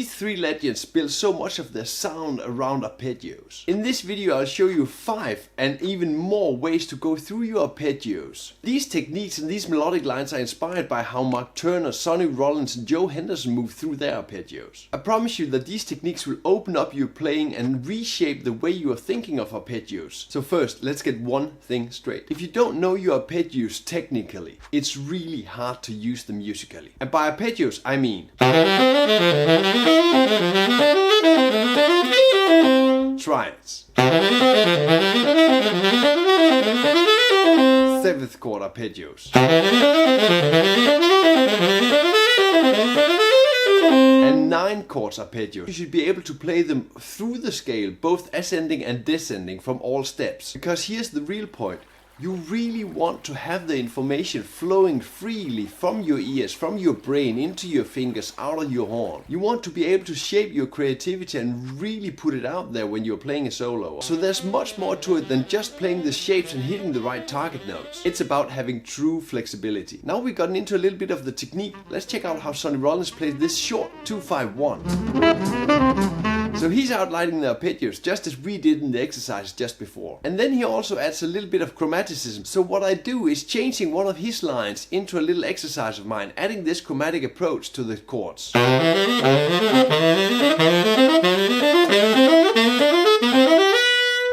These three legends build so much of their sound around arpeggios. In this video I'll show you 5 and even more ways to go through your arpeggios. These techniques and these melodic lines are inspired by how Mark Turner, Sonny Rollins and Joe Henderson moved through their arpeggios. I promise you that these techniques will open up your playing and reshape the way you are thinking of arpeggios. So first, let's get one thing straight. If you don't know your arpeggios technically, it's really hard to use them musically. And by arpeggios, I mean triads, 7th chord arpeggios, and 9 chords arpeggios. You should be able to play them through the scale, both ascending and descending from all steps. Because here's the real point. You really want to have the information flowing freely from your ears, from your brain, into your fingers, out of your horn. You want to be able to shape your creativity and really put it out there when you're playing a solo. So there's much more to it than just playing the shapes and hitting the right target notes. It's about having true flexibility. Now we've gotten into a little bit of the technique. Let's check out how Sonny Rollins plays this short 2-5-1. So he's outlining the arpeggios just as we did in the exercise just before. And then he also adds a little bit of chromaticism. So what I do is changing one of his lines into a little exercise of mine, adding this chromatic approach to the chords.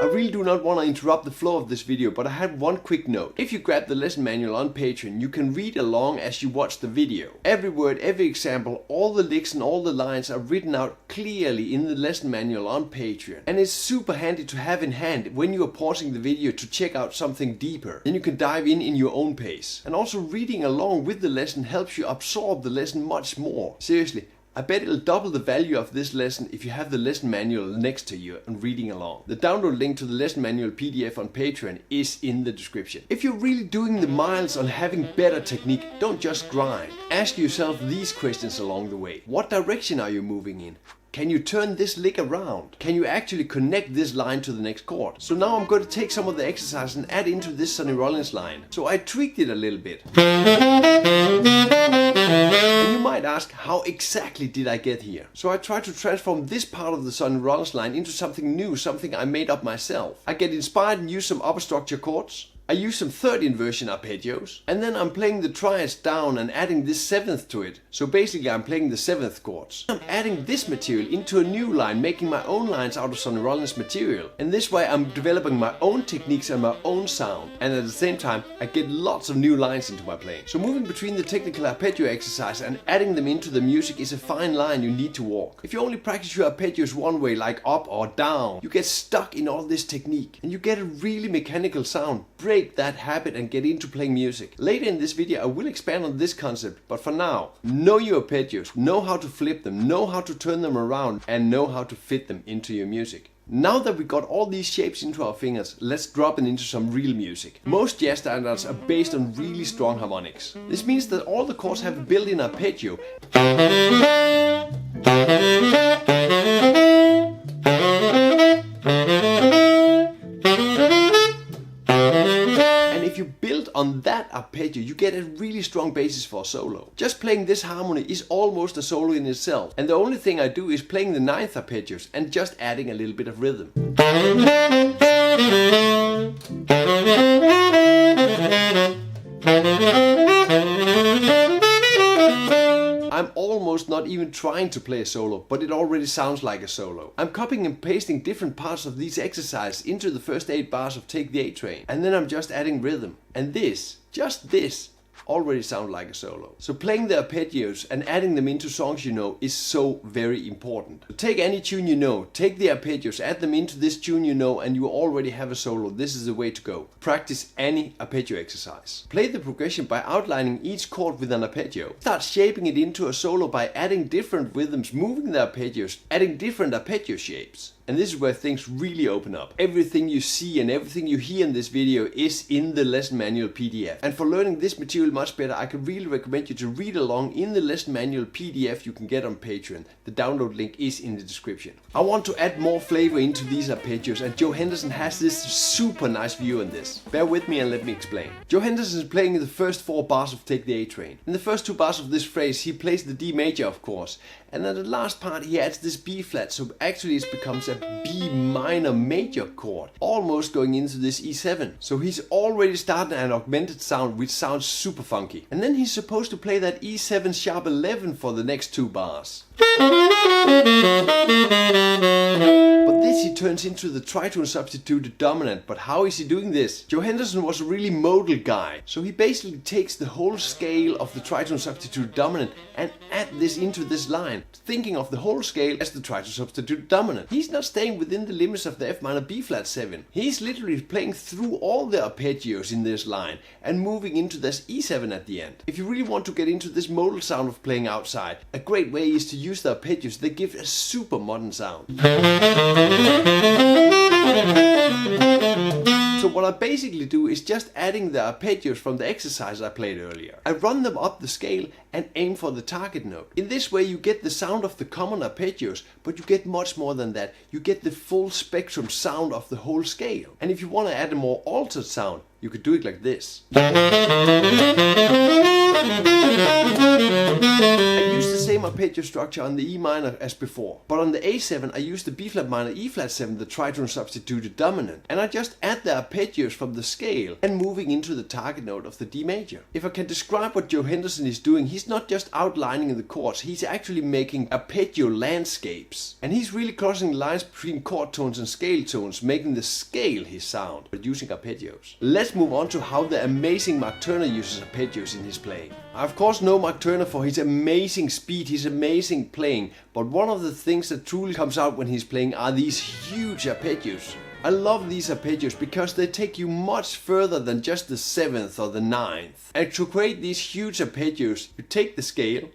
I really do not want to interrupt the flow of this video, but I had one quick note. If you grab the lesson manual on Patreon, you can read along as you watch the video. Every word, every example, all the licks and all the lines are written out clearly in the lesson manual on Patreon. And it's super handy to have in hand when you are pausing the video to check out something deeper. Then you can dive in your own pace. And also reading along with the lesson helps you absorb the lesson much more. Seriously. I bet it'll double the value of this lesson if you have the lesson manual next to you and reading along. The download link to the lesson manual PDF on Patreon is in the description. If you're really doing the miles on having better technique, don't just grind. Ask yourself these questions along the way. What direction are you moving in? Can you turn this lick around? Can you actually connect this line to the next chord? So now I'm going to take some of the exercise and add into this Sonny Rollins line. So I tweaked it a little bit. And you might ask, how exactly did I get here? So I tried to transform this part of the Sonny Rollins line into something new, something I made up myself. I get inspired and use some upper structure chords. I use some 3rd inversion arpeggios, and then I'm playing the triads down and adding this 7th to it. So basically I'm playing the 7th chords. I'm adding this material into a new line, making my own lines out of Sonny Rollins material. And this way I'm developing my own techniques and my own sound. And at the same time I get lots of new lines into my playing. So moving between the technical arpeggio exercise and adding them into the music is a fine line you need to walk. If you only practice your arpeggios one way, like up or down, you get stuck in all this technique and you get a really mechanical sound. Break that habit and get into playing music. Later in this video I will expand on this concept, but for now, know your arpeggios, know how to flip them, know how to turn them around, and know how to fit them into your music. Now that we got all these shapes into our fingers, let's drop it into some real music. Most jazz standards are based on really strong harmonics. This means that all the chords have a built-in arpeggio. If you build on that arpeggio, you get a really strong basis for a solo. Just playing this harmony is almost a solo in itself. And the only thing I do is playing the 9th arpeggios and just adding a little bit of rhythm. I'm almost not even trying to play a solo, but it already sounds like a solo. I'm copying and pasting different parts of these exercises into the first 8 bars of Take the A Train. And then I'm just adding rhythm. And this, just this, already sound like a solo. So playing the arpeggios and adding them into songs you know is so very important. So take any tune you know, take the arpeggios, add them into this tune you know, and you already have a solo. This is the way to go. Practice any arpeggio exercise. Play the progression by outlining each chord with an arpeggio. Start shaping it into a solo by adding different rhythms, moving the arpeggios, adding different arpeggio shapes. And this is where things really open up. Everything you see and everything you hear in this video is in the lesson manual PDF. And for learning this material much better, I can really recommend you to read along in the lesson manual PDF you can get on Patreon. The download link is in the description. I want to add more flavor into these arpeggios, and Joe Henderson has this super nice view on this. Bear with me and let me explain. Joe Henderson is playing the first 4 bars of Take the A Train. In the first 2 bars of this phrase he plays the D major, of course, and then the last part he adds this B flat, so actually it becomes a B minor major chord, almost going into this E7. So he's already starting an augmented sound which sounds super funky. And then he's supposed to play that E7 sharp 11 for the next 2 bars. But this he turns into the tritone substituted dominant. But how is he doing this? Joe Henderson was a really modal guy, so he basically takes the whole scale of the tritone substituted dominant and add this into this line, thinking of the whole scale as the tritone substituted dominant. He's not staying within the limits of the F minor B flat 7. He's literally playing through all the arpeggios in this line and moving into this E7 at the end. If you really want to get into this modal sound of playing outside, a great way is to use the arpeggios. They give a super modern sound. So what I basically do is just adding the arpeggios from the exercise I played earlier. I run them up the scale and aim for the target note. In this way you get the sound of the common arpeggios, but you get much more than that. You get the full spectrum sound of the whole scale. And if you want to add a more altered sound, you could do it like this. I use the same arpeggio structure on the E minor as before, but on the A7 I use the B flat minor E flat 7, the tritone substituted dominant, and I just add the arpeggios from the scale and moving into the target note of the D major. If I can describe what Joe Henderson is doing, he's not just outlining the chords, he's actually making arpeggio landscapes. And he's really crossing lines between chord tones and scale tones, making the scale his sound, but using arpeggios. Let's move on to how the amazing Mark Turner uses arpeggios in his playing. I of course know Mark Turner for his amazing speed, his amazing playing, but one of the things that truly comes out when he's playing are these huge arpeggios. I love these arpeggios because they take you much further than just the 7th or the 9th. And to create these huge arpeggios, you take the scale,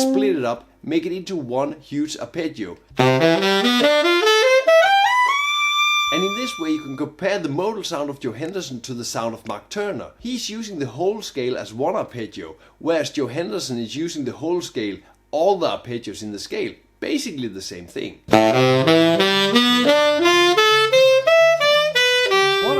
split it up, make it into one huge arpeggio. And in this way you can compare the modal sound of Joe Henderson to the sound of Mark Turner. He's using the whole scale as one arpeggio, whereas Joe Henderson is using the whole scale, all the arpeggios in the scale. Basically the same thing. What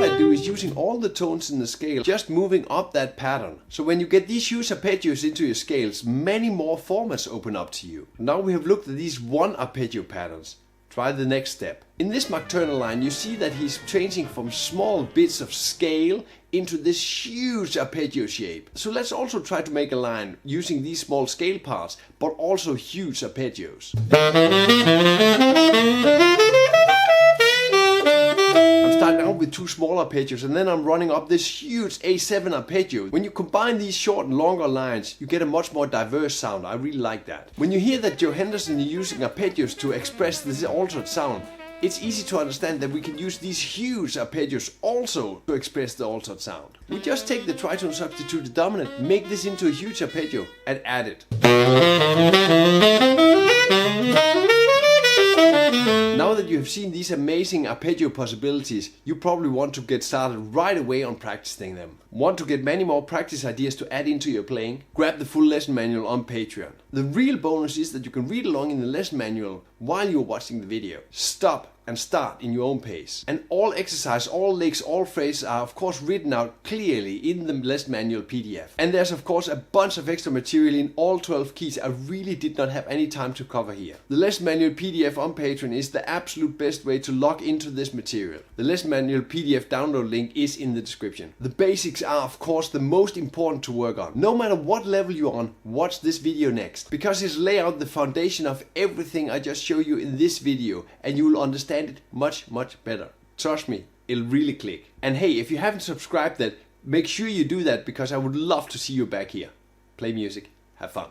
I do is using all the tones in the scale, just moving up that pattern. So when you get these huge arpeggios into your scales, many more formats open up to you. Now we have looked at these one arpeggio patterns. Try the next step. In this Mark Turner line you see that he's changing from small bits of scale into this huge arpeggio shape. So let's also try to make a line using these small scale parts, but also huge arpeggios. I'm starting out with 2 small arpeggios and then I'm running up this huge A7 arpeggio. When you combine these short and longer lines, you get a much more diverse sound. I really like that. When you hear that Joe Henderson is using arpeggios to express this altered sound, it's easy to understand that we can use these huge arpeggios also to express the altered sound. We just take the tritone substituted dominant, make this into a huge arpeggio and add it. Now that you have seen these amazing arpeggio possibilities, you probably want to get started right away on practicing them. Want to get many more practice ideas to add into your playing? Grab the full lesson manual on Patreon. The real bonus is that you can read along in the lesson manual while you're watching the video. Stop and start in your own pace. And all exercise, all licks, all phrases are of course written out clearly in the lesson manual PDF. And there's of course a bunch of extra material in all 12 keys I really did not have any time to cover here. The lesson manual PDF on Patreon is the absolute best way to log into this material. The lesson manual PDF download link is in the description. The basics are of course the most important to work on. No matter what level you're on, watch this video next, because it's lay out the foundation of everything I just show you in this video and you will understand it much better. Trust me, it'll really click. And hey, if you haven't subscribed yet, make sure you do that because I would love to see you back here. Play music, have fun.